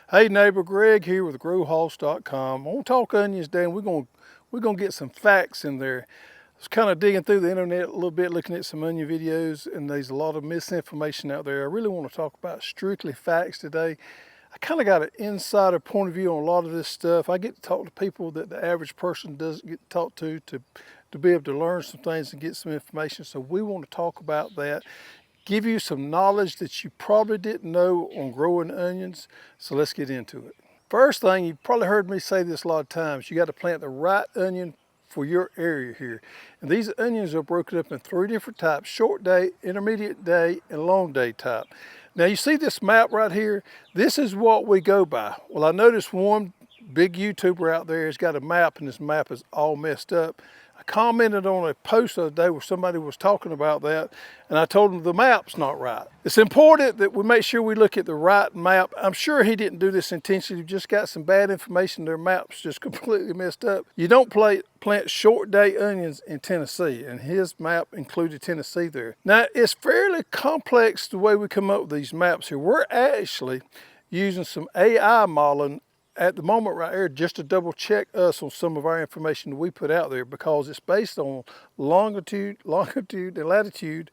Hey neighbor, Greg here with growhouse.com. I want to talk onions today, and we're gonna get some facts in there. I was kind of digging through the internet a little bit, looking at some onion videos, and there's a lot of misinformation out there. I really want to talk about strictly facts today. I kind of got an insider point of view on a lot of this stuff. I get to talk to people that the average person doesn't get to talk to be able to learn some things and get some information. So we want to talk about that, give you some knowledge that you probably didn't know on growing onions. So let's get into it. First thing, you've probably heard me say this a lot of times, you got to plant the right onion for your area here. And these onions are broken up in 3 different types: short day, intermediate day, and long day type. Now you see this map right here? This is what we go by. Well, I noticed one big YouTuber out there has got a map, and this map is all messed up. I commented on a post the other day where somebody was talking about that, and I told them the map's not right. It's important that we make sure we look at the right map. I'm sure he didn't do this intentionally, he just got some bad information. Their map's just completely messed up. You don't plant short day onions in Tennessee, and his map included Tennessee there. Now, it's fairly complex the way we come up with these maps here. We're actually using some AI modeling at the moment right here just to double check us on some of our information that we put out there, because it's based on longitude and latitude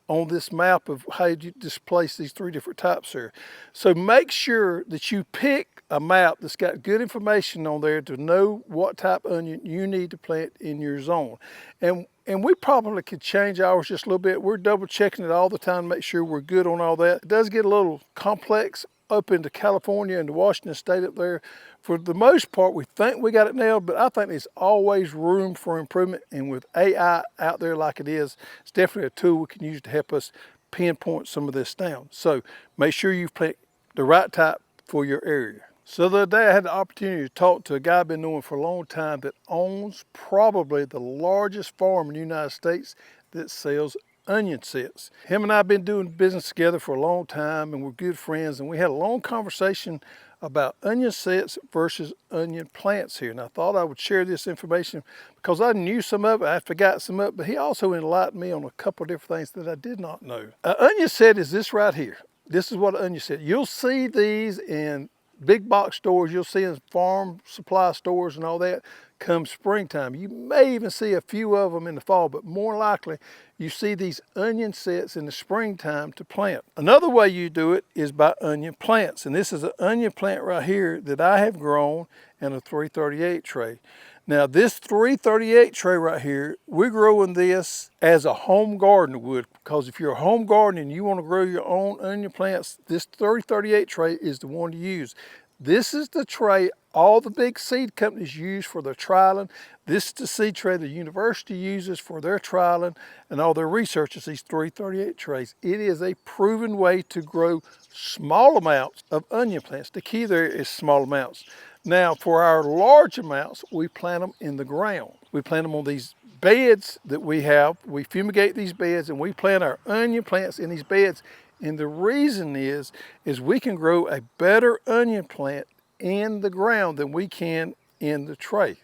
on this map of how you displace these 3 different types here. So make sure that you pick a map that's got good information on there to know what type of onion you need to plant in your zone. And we probably could change ours just a little bit. We're double checking it all the time to make sure we're good on all that. It does get a little complex up into California and Washington State up there. For the most part, we think we got it nailed, but I think there's always room for improvement. And with AI out there like it is, it's definitely a tool we can use to help us pinpoint some of this down. So make sure you plant the right type for your area. So the other day I had the opportunity to talk to a guy I've been knowing for a long time that owns probably the largest farm in the United States that sells onion sets. Him and I have been doing business together for a long time, and we're good friends, and we had a long conversation about onion sets versus onion plants here. And I thought I would share this information because I knew some of it, I forgot some of it, but he also enlightened me on a couple of different things that I did not know. An onion set is this right here. This is what an onion set. You'll see these in big box stores, you'll see in farm supply stores and all that come springtime. You may even see a few of them in the fall, but more likely you see these onion sets in the springtime to plant. Another way you do it is by onion plants, and this is an onion plant right here that I have grown in a 338 tray. Now this 338 tray right here, we're growing this as a home gardener would, because if you're a home gardener and you want to grow your own onion plants, this 338 tray is the one to use. This is the tray all the big seed companies use for their trialing. This is the seed tray the university uses for their trialing, and all their research is these 338 trays. It is a proven way to grow small amounts of onion plants. The key there is small amounts. Now for our large amounts, we plant them in the ground. We plant them on these beds that we have. We fumigate these beds and we plant our onion plants in these beds. And the reason is we can grow a better onion plant in the ground than we can in the tray.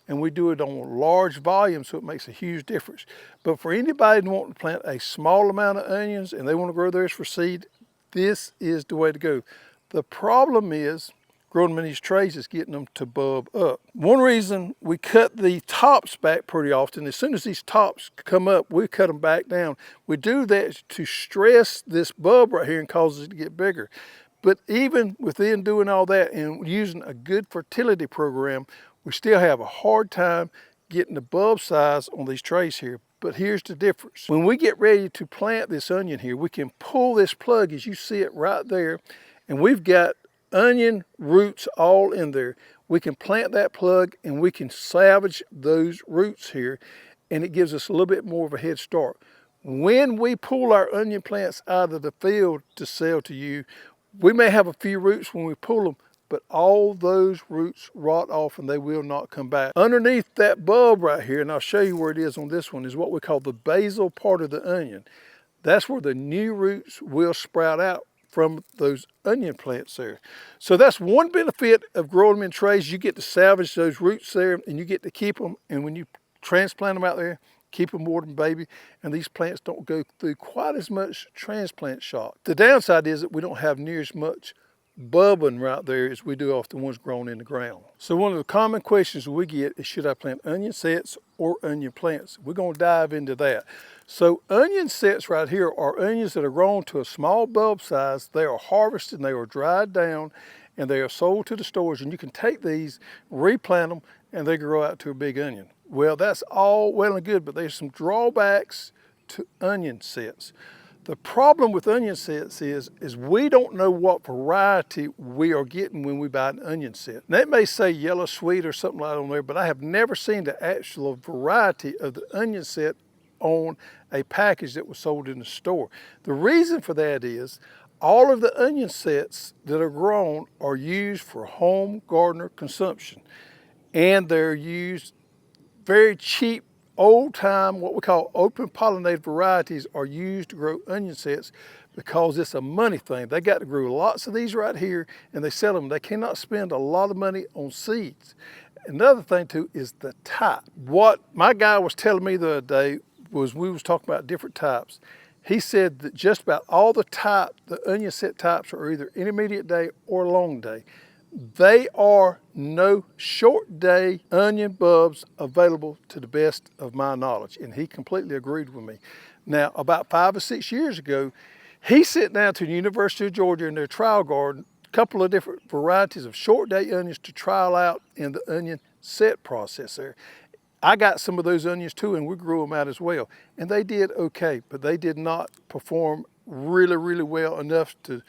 And we do it on large volumes, so it makes a huge difference. But for anybody wanting to plant a small amount of onions and they want to grow theirs for seed, this is the way to go. The problem is growing them in these trays is getting them to bulb up. One reason we cut the tops back pretty often, as soon as these tops come up, we cut them back down. We do that to stress this bulb right here and cause it to get bigger. But even within doing all that and using a good fertility program, we still have a hard time getting the bulb size on these trays here. But here's the difference. When we get ready to plant this onion here, we can pull this plug, as you see it right there, and we've got onion roots all in there. We can plant that plug and we can salvage those roots here, and it gives us a little bit more of a head start. When we pull our onion plants out of the field to sell to you, we may have a few roots when we pull them, but all those roots rot off and they will not come back. Underneath that bulb right here, and I'll show you where it is on this one, is what we call the basal part of the onion. That's where the new roots will sprout out from those onion plants there. So that's one benefit of growing them in trays. You get to salvage those roots there and you get to keep them. And when you transplant them out there, keep them watered, baby, and these plants don't go through quite as much transplant shock. The downside is that we don't have near as much bubbling right there as we do off the ones grown in the ground. So one of the common questions we get is, should I plant onion sets or onion plants? We're going to dive into that. So onion sets right here are onions that are grown to a small bulb size. They are harvested and they are dried down and they are sold to the stores, and you can take these, replant them, and they grow out to a big onion. Well, that's all well and good, but there's some drawbacks to onion sets. The problem with onion sets is we don't know what variety we are getting when we buy an onion set. Now, it may say yellow sweet or something like that on there, but I have never seen the actual variety of the onion set on a package that was sold in the store. The reason for that is all of the onion sets that are grown are used for home gardener consumption, and they're used very cheap, old-time, what we call open pollinated varieties are used to grow onion sets because it's a money thing. They got to grow lots of these right here and they sell them. They cannot spend a lot of money on seeds. Another thing too is the type. What my guy was telling me the other day was, we was talking about different types. He said that just about all the onion set types are either intermediate day or long day. They are no short day onion bulbs available to the best of my knowledge. And he completely agreed with me. Now, about 5 or 6 years ago, he sent down to the University of Georgia in their trial garden a couple of different varieties of short day onions to trial out in the onion set process there. I got some of those onions too, and we grew them out as well. And they did okay, but they did not perform really, really well enough to,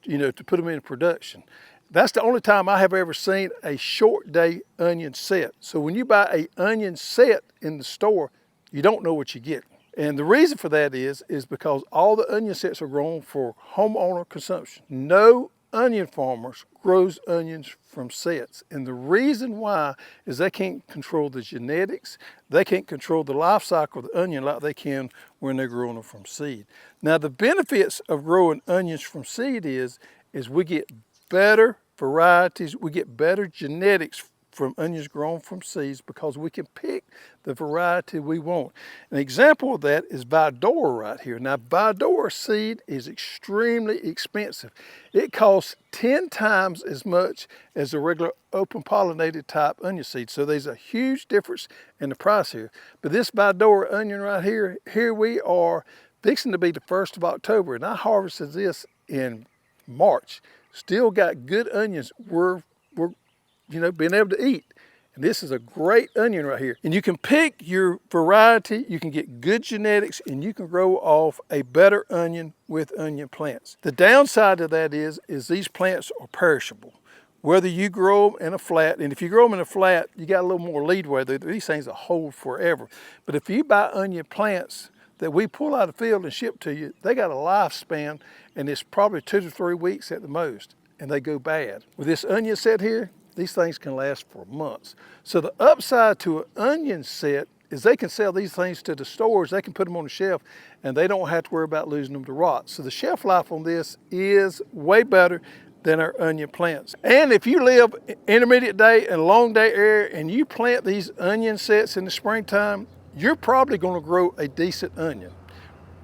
to put them in production. That's the only time I have ever seen a short day onion set. So when you buy an onion set in the store, you don't know what you get. And the reason for that is because all the onion sets are grown for homeowner consumption. No onion farmers grows onions from sets. And the reason why is they can't control the genetics. They can't control the life cycle of the onion like they can when they're growing them from seed. Now, the benefits of growing onions from seed is we get better varieties, we get better genetics from onions grown from seeds because we can pick the variety we want. An example of that is Vidora right here. Now, Vidora seed is extremely expensive. It costs 10 times as much as the regular open pollinated type onion seed. So there's a huge difference in the price here. But this Vidora onion right here we are fixing to be the 1st of October, and I harvested this in March. Still got good onions we're being able to eat. And this is a great onion right here. And you can pick your variety, you can get good genetics, and you can grow off a better onion with onion plants. The downside of that is these plants are perishable. Whether you grow them in a flat, and if you grow them in a flat, you got a little more leadway. These things will hold forever. But if you buy onion plants that we pull out of the field and ship to you, they got a lifespan, and it's probably 2 to 3 weeks at the most, and they go bad. With this onion set here, these things can last for months. So the upside to an onion set is they can sell these things to the stores, they can put them on the shelf, and they don't have to worry about losing them to rot. So the shelf life on this is way better than our onion plants. And if you live intermediate day and long day area and you plant these onion sets in the springtime, you're probably going to grow a decent onion.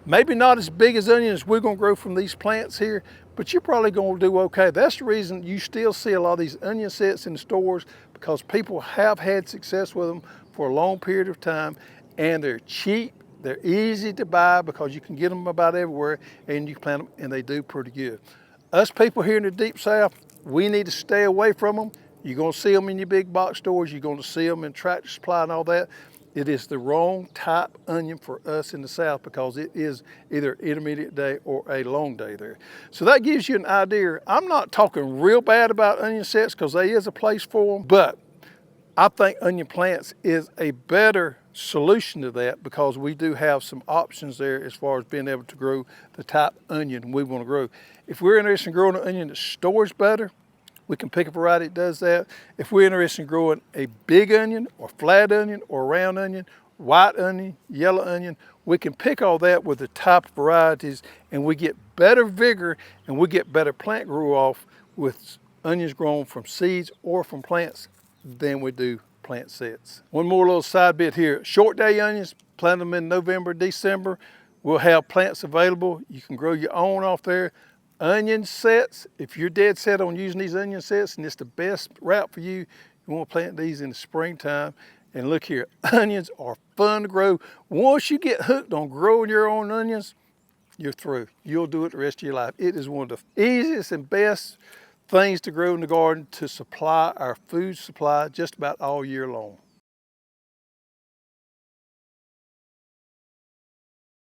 Maybe not as big as onions we're going to grow from these plants here, but you're probably going to do okay. That's the reason you still see a lot of these onion sets in the stores, because people have had success with them for a long period of time, and they're cheap, they're easy to buy because you can get them about everywhere, and you can plant them and they do pretty good. Us people here in the Deep South, we need to stay away from them. You're going to see them in your big box stores, you're going to see them in Tractor Supply and all that. It is the wrong type onion for us in the South because it is either intermediate day or a long day there. So that gives you an idea. I'm not talking real bad about onion sets because there is a place for them, but I think onion plants is a better solution to that because we do have some options there as far as being able to grow the type onion we want to grow. If we're interested in growing an onion that stores better, we can pick a variety that does that. If we're interested in growing a big onion or flat onion or round onion, white onion, yellow onion, we can pick all that with the type of varieties, and we get better vigor and we get better plant grow off with onions grown from seeds or from plants than we do plant sets. One more little side bit here. Short day onions, plant them in November, December. We'll have plants available. You can grow your own off there. Onion sets, if you're dead set on using these onion sets and it's the best route for you, you want to plant these in the springtime. And look here, onions are fun to grow. Once you get hooked on growing your own onions, you're through. You'll do it the rest of your life. It is one of the easiest and best things to grow in the garden to supply our food supply just about all year long.